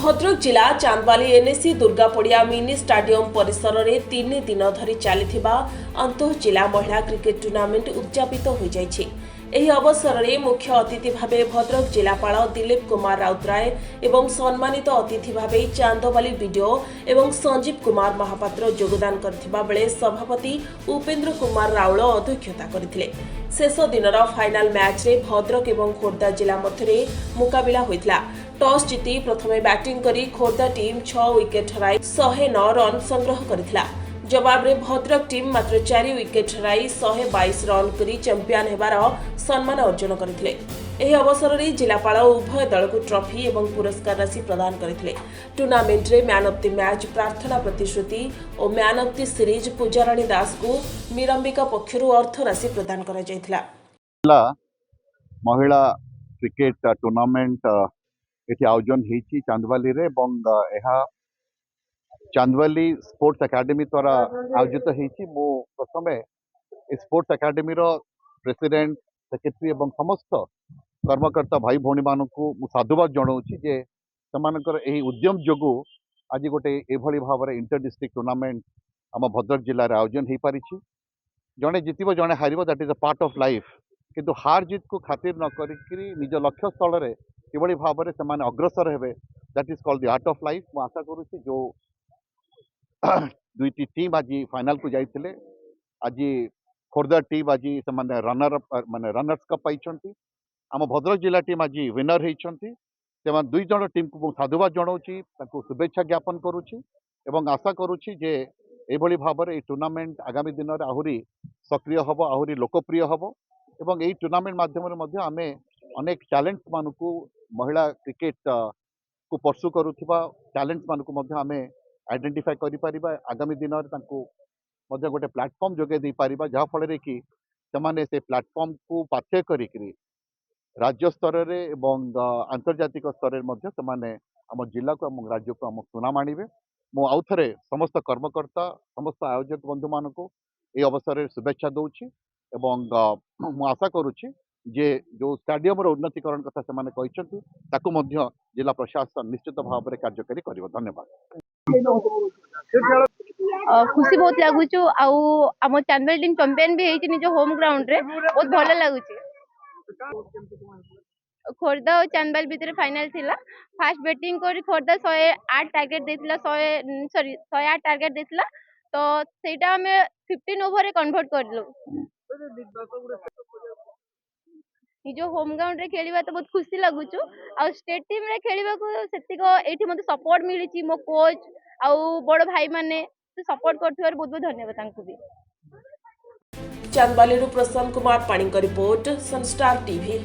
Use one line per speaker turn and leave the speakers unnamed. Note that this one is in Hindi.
भद्रक जिला चांदवाली एनएसी दुर्गापड़िया मिनी स्टाडियम परिसर में 3 दिन धरी चली अंतः जिला महिला क्रिकेट टूर्नामेंट उद्यापित हो जाइछि। एही अवसर में मुख्य अतिथि भावे भद्रक जिलापाल दिलीप कुमार राउतराय एवं सम्मानित अतिथि भावे चांदवाली बीडीओ एवं संजीव कुमार महापात्र योगदान करथिबा बेले सभापति उपेन्द्र कुमार राउल अध्यक्षता करथिले। शेष दिनर फाइनाल मैच रे भद्रक एवं खोर्धा जिला मध्य मुकाबिला होइतला। टॉस जीति प्रथमे बैटिंग करी खोर्धा टीम 6 विकेट हराई 109 रन संग्रह करथिला। जवाब रे भद्रक टीम मात्र 4 विकेट हराई 122 रन करी चैंपियन हेबार सम्मान अर्जन करथिले। एही अवसर रे जिलापाल उभय दल को ट्रॉफी एवं पुरस्कार राशि प्रदान करथिले। टूर्नामेंट रे मैन ऑफ द मैच प्रार्थना प्रतिश्रुति और मैन ऑफ द सीरीज पूजाराणी दास को मीरंबिका पक्षरु अर्थ राशि प्रदान करा जायथिला।
महिला क्रिकेट टूर्नामेंट एठी आयोजन हेची चांदवाली रे एहा चांदवाली स्पोर्ट्स एकेडमी द्वारा आयोजित होती। प्रथमे स्पोर्ट्स एकेडमी प्रेसिडेंट सेक्रेटरी एवं समस्त कर्मकर्ता भाई भौणी मानू साधुवाद जनाऊँगी जे सेमानकर एही उद्यम जोगु आज गोटे एभली भाव में इंटर डिस्ट्रिक्ट टूर्नामेंट आम भद्रक जिले में आयोजन हो पारी। जड़े जितब जड़े हार that is a part of life, किंतु हार जीत को खातिर न करी निज लक्ष्य स्थल में किभली भाव में से अग्रसर हेबे that is called the art of life. मु आशा करुच्ची जो दुईटी टीम आज फाइनल को जाइए। आज खोर्धा टीम आज से माने रनर्स कप पाई। आम भद्रक जिला टीम आज विनर होती। दुई जन टीम को साधुवाद जनाऊँगी, शुभेच्छा ज्ञापन करुच्ची एवं आशा करुच्ची जे एभली भाव में टूर्नामेंट आगामी दिन में आहरी सक्रिय हम, आहरी लोकप्रिय हम एवं यही टूर्नामेंट मध्यम आम अनेक टैलेंट्स मानक महिला क्रिकेट को परसू करुवा टैलेंट्स मानक आम आइडेंटिफाई करिपरिबा। आगामी दिन में गोटे प्लेटफॉर्म जोगे दे पारिबा जहाँफल कि से प्लेटफॉर्म को पाथ्य करी राज्य स्तर रे एवं आंतर्जातिक स्तर में आम जिला को आम राज्य को आम सुनाम आणवे। मु आउ थे समस्त कर्मकर्ता समस्त आयोजक बंधु मान को ये अवसर में शुभेच्छा दूची एवं मु आशा करुच्ची जे जो स्टाडियम उन्नतीकरण कथा से जिला प्रशासन निश्चित भाव में कार्यकारी कर। धन्यवाद।
खुशी बहुत लगुच आम चांदवाली टीम चैंपियन भी होती निज होम ग्राउंड रे बहुत भल लगुच। खोर्धा और चांदवाली भितर फाइनल थिला। फास्ट बैटिंग कर खोर्धा 108 टार्गेट देथिला 108 टार्गेट देथिला तो सेटा हमें 15 ओवर रे कन्वर्ट करलो। निज होम ग्राउंड रे खेलिबा तो बहुत खुशी लगुच। आ स्टेट टीम रे खेलिबा को सेतिको एठी मते सपोर्ट मिलिची। मो कोच आउ बड़ भाई माने सपोर्ट करथिबार बहुत बहुत धन्यवाद तांकु भी।
चांदवाली प्रसन्न कुमार पाणी का रिपोर्ट, सनस्टार टीवी।